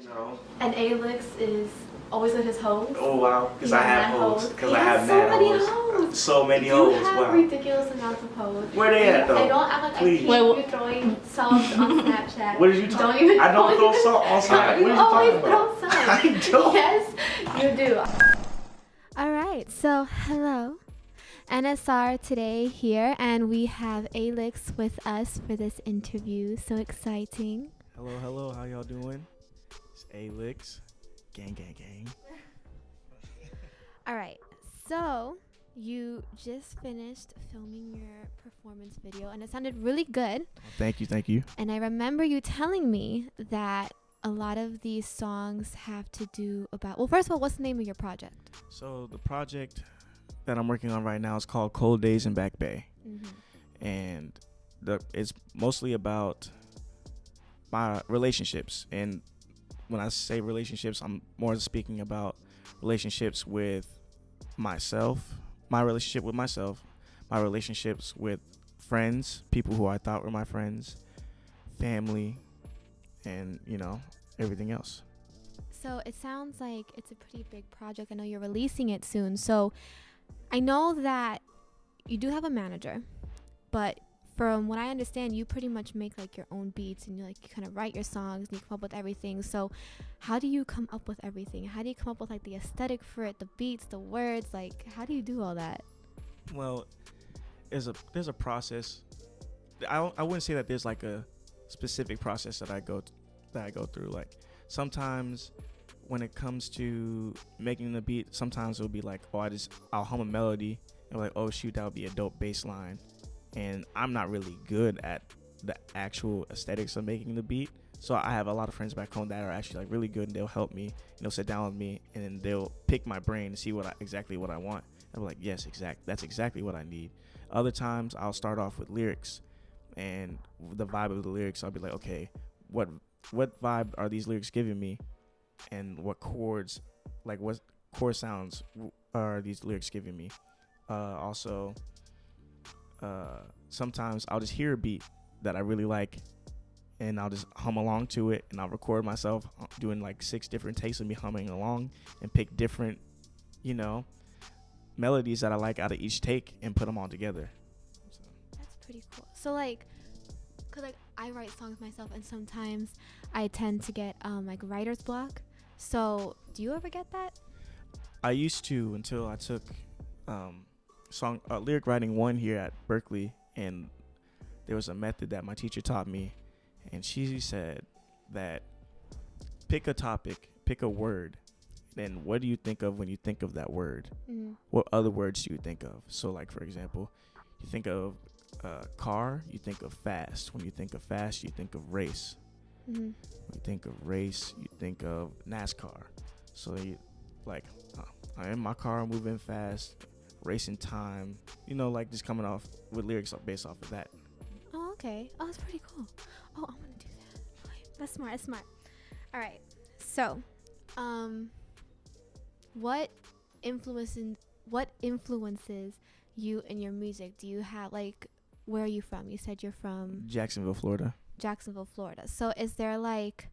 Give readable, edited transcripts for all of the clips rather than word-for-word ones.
No. And ALX is always with his hoes. Oh wow, because I have hoes. Because I have so mad many hoes. hoes. So many You hoes. have Wow. ridiculous amounts of hoes. Where they at though? They don't act like Please. I keep you throwing subs on Snapchat. What are you talking about? I don't throw salt on Snapchat. What are you talking about? Throw subs. I don't. Yes, you do. Alright, so hello. NSR today here, and we have ALX with us for this interview. So exciting. Hello. How y'all doing? It's ALX. Gang. Alright, so you just finished filming your performance video, and it sounded really good. Thank you. And I remember you telling me that a lot of these songs have to do about... Well, first of all, what's the name of your project? So the project that I'm working on right now is called Cold Days in Back Bay. Mm-hmm. And it's mostly about my relationships. And when I say relationships, I'm more speaking about relationships with myself, my relationship with myself, my relationships with friends, people who I thought were my friends, family, and, everything else. So it sounds like it's a pretty big project. I know you're releasing it soon. So I know that you do have a manager, but from what I understand, you pretty much make like your own beats, and you kind of write your songs and you come up with everything. So how do you come up with everything? How do you come up with like the aesthetic for it, the beats, the words? Like, how do you do all that? Well, there's a process. I wouldn't say that there's like a specific process that I go through. Like sometimes when it comes to making the beat, sometimes it'll be like, I'll hum a melody and like, oh shoot, that would be a dope bass line. And I'm not really good at the actual aesthetics of making the beat. So I have a lot of friends back home that are actually like really good, and they'll help me, sit down with me, and then they'll pick my brain and see exactly what I want. And I'm like, yes, that's exactly what I need. Other times I'll start off with lyrics, and the vibe of the lyrics, I'll be like, okay, what vibe are these lyrics giving me? And what chords, like what chord sounds are these lyrics giving me? Also, sometimes I'll just hear a beat that I really like, and I'll just hum along to it, and I'll record myself doing like 6 different takes of me humming along, and pick different, melodies that I like out of each take and put them all together. So. That's pretty cool. So because I write songs myself, and sometimes I tend to get like writer's block. So do you ever get that? I used to, until I took lyric writing 1 here at Berkeley, and there was a method that my teacher taught me, and she said that pick a topic, pick a word, then what do you think of when you think of that word? Mm-hmm. What other words do you think of? So like, for example, you think of car, you think of fast. When you think of fast, you think of race. Mm-hmm. When you think of race, you think of NASCAR. So you I'm in my car, moving fast, racing time, like just coming off with lyrics based off of that. Oh, okay. Oh, that's pretty cool. Oh, I want to do that. Okay. That's smart. All right. So, what influences you in your music? Do you have where are you from? You said you're from Jacksonville, Florida. So is there like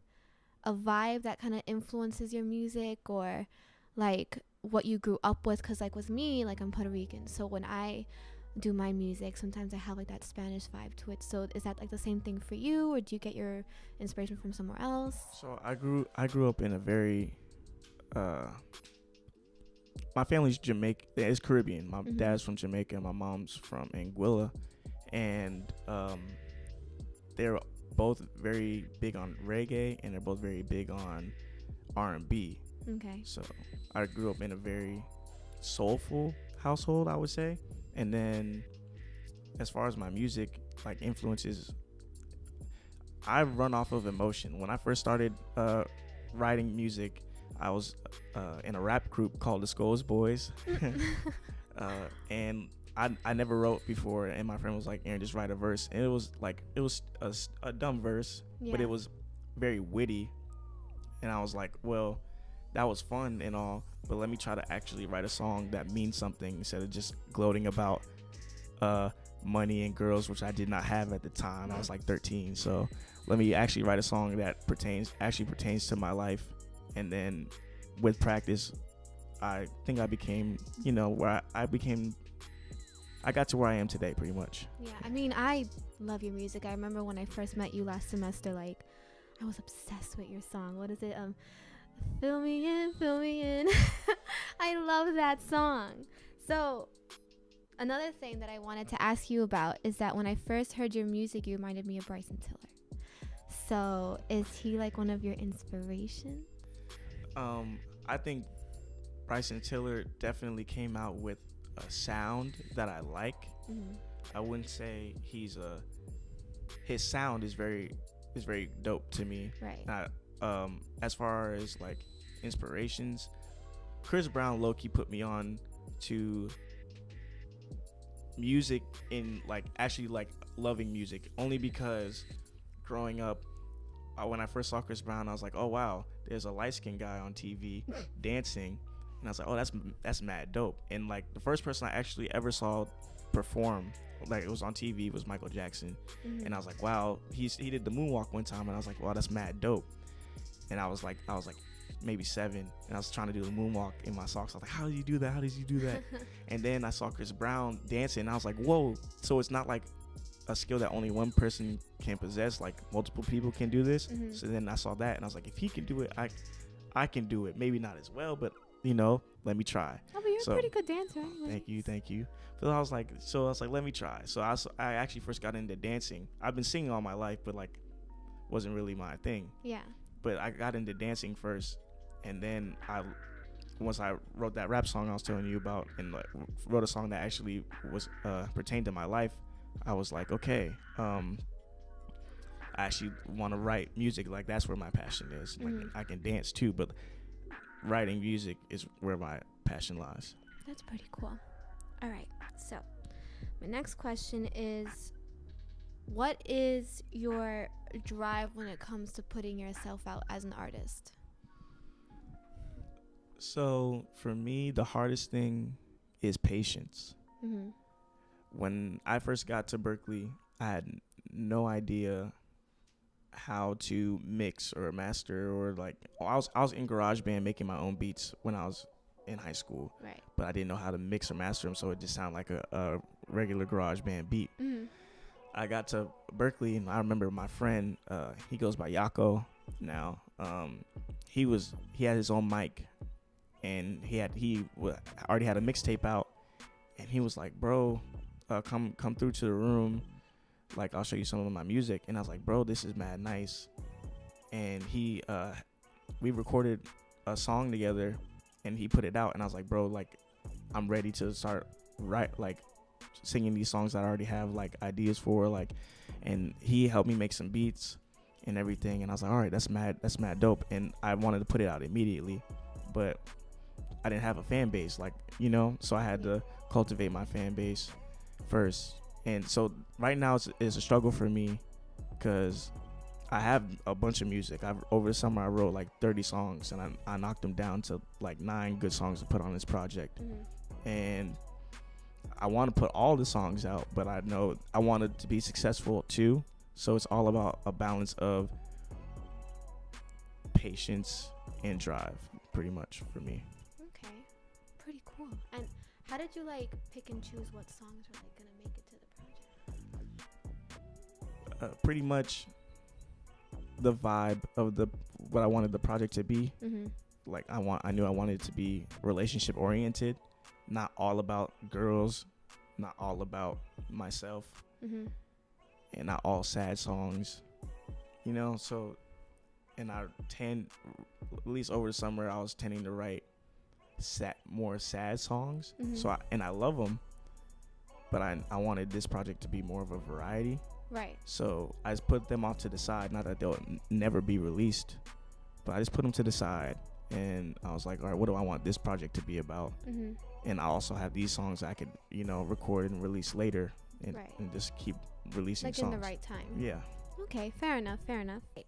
a vibe that kind of influences your music, or like what you grew up with? Because like with me, like I'm Puerto Rican, so when I do my music, sometimes I have like that Spanish vibe to it. So is that like the same thing for you, or do you get your inspiration from somewhere else? So I grew up in a very my family's Jamaican. It's Caribbean. My mm-hmm. dad's from Jamaica, my mom's from Anguilla, and they're both very big on reggae, and they're both very big on R&B. Okay. So I grew up in a very soulful household, I would say. And then as far as my music, like influences, I run off of emotion. When I first started writing music, I was in a rap group called the Skulls Boys. And I never wrote before, and my friend was like, Aaron, just write a verse. And it was a dumb verse, yeah, but it was very witty. And I was like, well, that was fun and all, but let me try to actually write a song that means something instead of just gloating about money and girls, which I did not have at the time. I was like 13, so let me actually write a song that pertains to my life. And then with practice, I think I became, where I got to where I am today, pretty much. Yeah, I mean, I love your music. I remember when I first met you last semester, like, I was obsessed with your song. What is it? Fill me in, fill me in. I love that song. So another thing that I wanted to ask you about is that when I first heard your music, you reminded me of Bryson Tiller. So is he like one of your inspirations? I think Bryson Tiller definitely came out with a sound that I like. Mm-hmm. I wouldn't say his sound is very dope to me. Right. As far as like inspirations, Chris Brown low-key put me on to music in like actually like loving music, only because growing up, when I first saw Chris Brown, I was like, oh wow, there's a light-skinned guy on TV dancing, and I was like, oh, that's mad dope. And like the first person I actually ever saw perform, like it was on TV, was Michael Jackson. Mm-hmm. And I was like, wow, he did the moonwalk one time, and I was like, wow, that's mad dope. And I was like maybe 7, and I was trying to do the moonwalk in my socks. I was like, how did you do that? And then I saw Chris Brown dancing, and I was like, whoa, so it's not like a skill that only one person can possess, like multiple people can do this. Mm-hmm. So then I saw that, and I was like, if he can do it, I can do it. Maybe not as well, but let me try. Oh, but you're a pretty good dancer anyway. Thank you. So I was like, let me try. So I actually first got into dancing. I've been singing all my life, but like wasn't really my thing. Yeah. But I got into dancing first, and then once I wrote that rap song I was telling you about, and like wrote a song that actually was pertained to my life, I was like, okay, I actually want to write music. Like that's where my passion is. Mm-hmm. Like I can dance too, but writing music is where my passion lies. That's pretty cool. All right. So my next question is, what is your drive when it comes to putting yourself out as an artist? So for me, the hardest thing is patience. Mm-hmm. When I first got to Berkeley, I had no idea how to mix or master, or like I was in GarageBand making my own beats when I was in high school. Right. But I didn't know how to mix or master them, so it just sounded like a regular GarageBand beat. Mm-hmm. I got to Berkeley, and I remember my friend, he goes by Yako now. He had his own mic, and he already had a mixtape out, and he was like, bro, come through to the room, like I'll show you some of my music. And I was like, bro, this is mad nice. And we recorded a song together, and he put it out, and I was like, bro, like I'm ready to start singing these songs that I already have like ideas for, like, and he helped me make some beats and everything. And I was like, all right, that's mad dope. And I wanted to put it out immediately, but I didn't have a fan base, like, so I had to cultivate my fan base first. And so right now it's a struggle for me, because I have a bunch of music. Over the summer I wrote like 30 songs, and I knocked them down to like 9 good songs to put on this project. Mm-hmm. And I want to put all the songs out, but I know I want it to be successful too. So it's all about a balance of patience and drive, pretty much, for me. Okay, pretty cool. And how did you like pick and choose what songs were like gonna make it to the project? Pretty much the vibe of what I wanted the project to be. Mm-hmm. Like I knew I wanted it to be relationship oriented, not all about girls, not all about myself, mm-hmm. and not all sad songs, so. And at least over the summer, I was tending to write more sad songs. Mm-hmm. So I love them, but I wanted this project to be more of a variety. Right. So I just put them off to the side. Not that they'll never be released, but I just put them to the side. And I was like, all right, what do I want this project to be about? Mm-hmm. And I also have these songs I could, record and release later, and, right. and just keep releasing like songs. in the right time. Yeah. Okay, fair enough.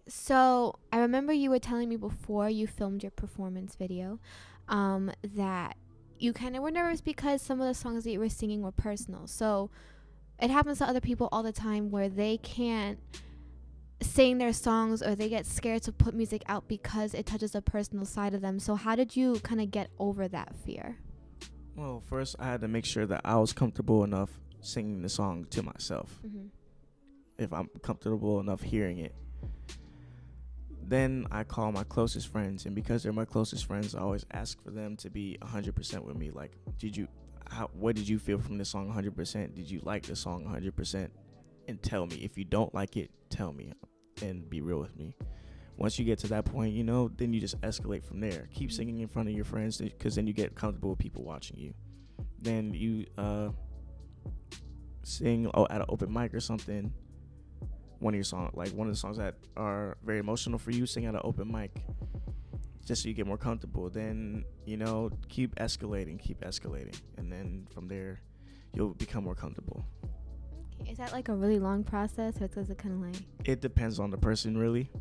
So I remember you were telling me before you filmed your performance video that you kind of were nervous because some of the songs that you were singing were personal. So it happens to other people all the time where they can't sing their songs or they get scared to put music out because it touches a personal side of them. So how did you kind of get over that fear? Well, first I had to make sure that I was comfortable enough singing the song to myself. Mm-hmm. If I'm comfortable enough hearing it, then I call my closest friends, and because they're my closest friends, I always ask for them to be 100% with me. Like, what did you feel from this song 100%? Did you like the song 100%? And tell me. If you don't like it, tell me and be real with me. Once you get to that point, then you just escalate from there. Keep singing in front of your friends, because then you get comfortable with people watching you. Then you sing at an open mic or something. One of the songs that are very emotional for you, sing at an open mic, just so you get more comfortable. Then, keep escalating. And then from there, you'll become more comfortable. Okay. Is that like a really long process, or does it kind of like... It depends on the person, really,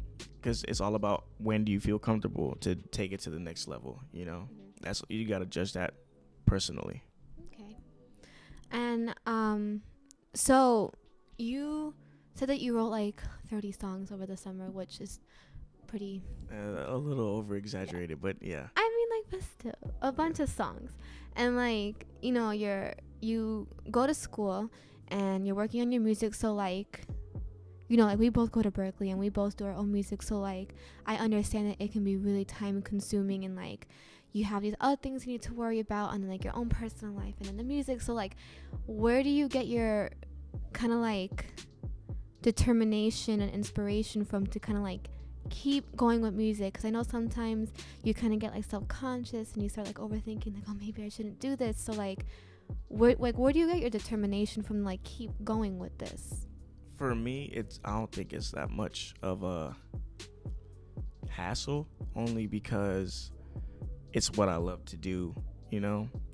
because it's all about when do you feel comfortable to take it to the next level, That's, you got to judge that personally. Okay. And so you said that you wrote like 30 songs over the summer, which is pretty... a little over exaggerated, but yeah. I mean, like, but still, a bunch of songs. And like, you go to school and you're working on your music, so like, like we both go to Berkeley and we both do our own music, so like I understand that it can be really time consuming, and like you have these other things you need to worry about, and then like your own personal life and then the music. So like, where do you get your kind of like determination and inspiration from to kind of like keep going with music? Because I know sometimes you kind of get like self-conscious and you start like overthinking, like, oh, maybe I shouldn't do this. So like, where do you get your determination from, like, keep going with this? For me, I don't think it's that much of a hassle, only because it's what I love to do,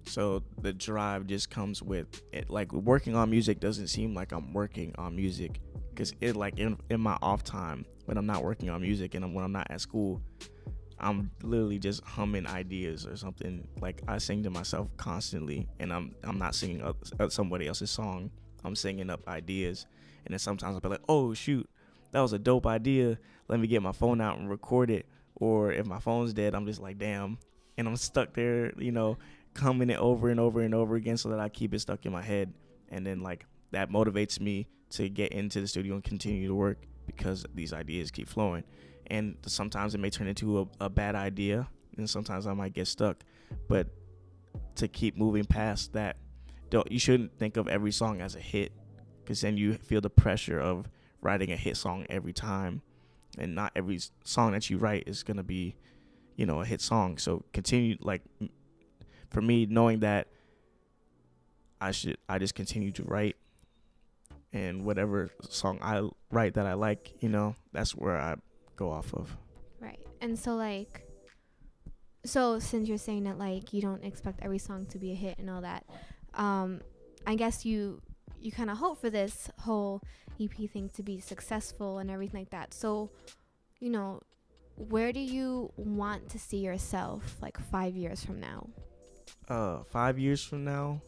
so the drive just comes with it. Like, working on music doesn't seem like I'm working on music, because it, like, in my off time when I'm not working on music and when I'm not at school, I'm literally just humming ideas or something. Like, I sing to myself constantly, and I'm not singing somebody else's song. I'm singing up ideas, and then sometimes I'll be like, oh shoot, that was a dope idea, let me get my phone out and record it. Or if my phone's dead, I'm just like, damn, and I'm stuck there, humming it over and over and over again, so that I keep it stuck in my head. And then, like, that motivates me to get into the studio and continue to work, because these ideas keep flowing. And sometimes it may turn into a bad idea, and sometimes I might get stuck. But to keep moving past that, you shouldn't think of every song as a hit, because then you feel the pressure of writing a hit song every time, and not every song that you write is going to be, a hit song. So continue, like, for me, knowing that I just continue to write, and whatever song I write that I like, that's where I go off of. Right. And so like, so since you're saying that like you don't expect every song to be a hit and all that, I guess you kind of hope for this whole EP thing to be successful and everything like that. So, where do you want to see yourself like 5 years from now? 5 years from now,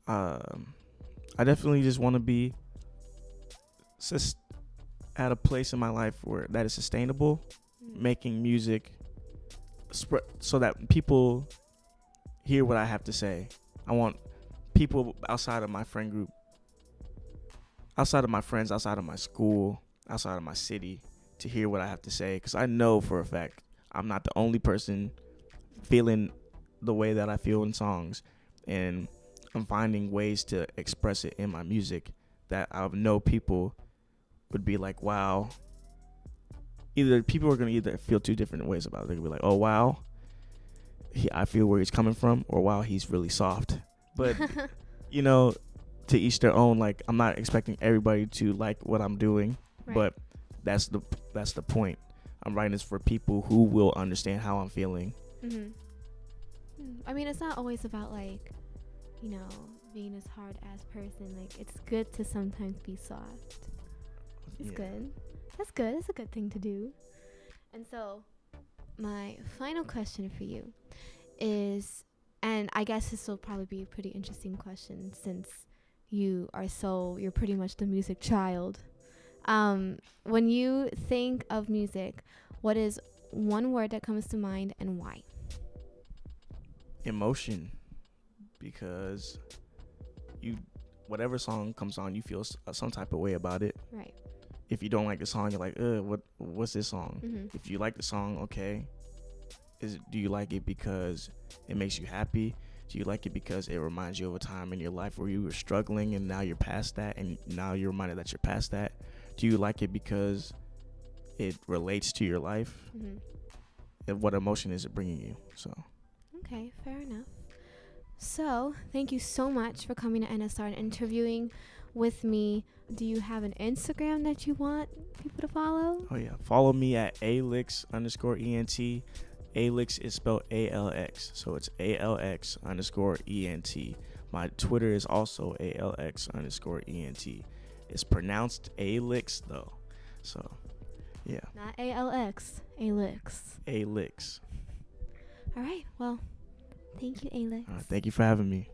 I definitely just want to be at a place in my life where that is sustainable, making music so that people hear what I have to say. I want people outside of my friend group, outside of my friends, outside of my school, outside of my city, to hear what I have to say, because I know for a fact I'm not the only person feeling the way that I feel in songs, and I'm finding ways to express it in my music that I know people would be like, wow. Either people are going to feel two different ways about it. They're going to be like, oh, wow, I feel where he's coming from, or wow, he's really soft. But, to each their own. Like, I'm not expecting everybody to like what I'm doing, right. But that's the point. I'm writing this for people who will understand how I'm feeling. Mm-hmm. I mean, it's not always about like, being this hard ass person. Like, it's good to sometimes be soft. It's good. That's good. It's a good thing to do. And so my final question for you is, and I guess this will probably be a pretty interesting question since you're pretty much the music child. When you think of music, what is one word that comes to mind and why? Emotion, because whatever song comes on, you feel some type of way about it. Right. If you don't like the song, you're like, what's this song? Mm-hmm. If you like the song, okay, do you like it because it makes you happy? Do you like it because it reminds you of a time in your life where you were struggling and now you're past that, and now you're reminded that you're past that? Do you like it because it relates to your life? Mm-hmm. And what emotion is it bringing you? So. Okay, fair enough. So, thank you so much for coming to NSR and interviewing with me. Do you have an Instagram that you want people to follow? Oh, yeah. Follow me at ALX_ENT. ALX is spelled ALX. So it's ALX_ENT. My Twitter is also ALX_ENT. It's pronounced ALX, though. So, yeah. Not ALX. ALX. ALX. All right. Well, thank you, ALX. Thank you for having me.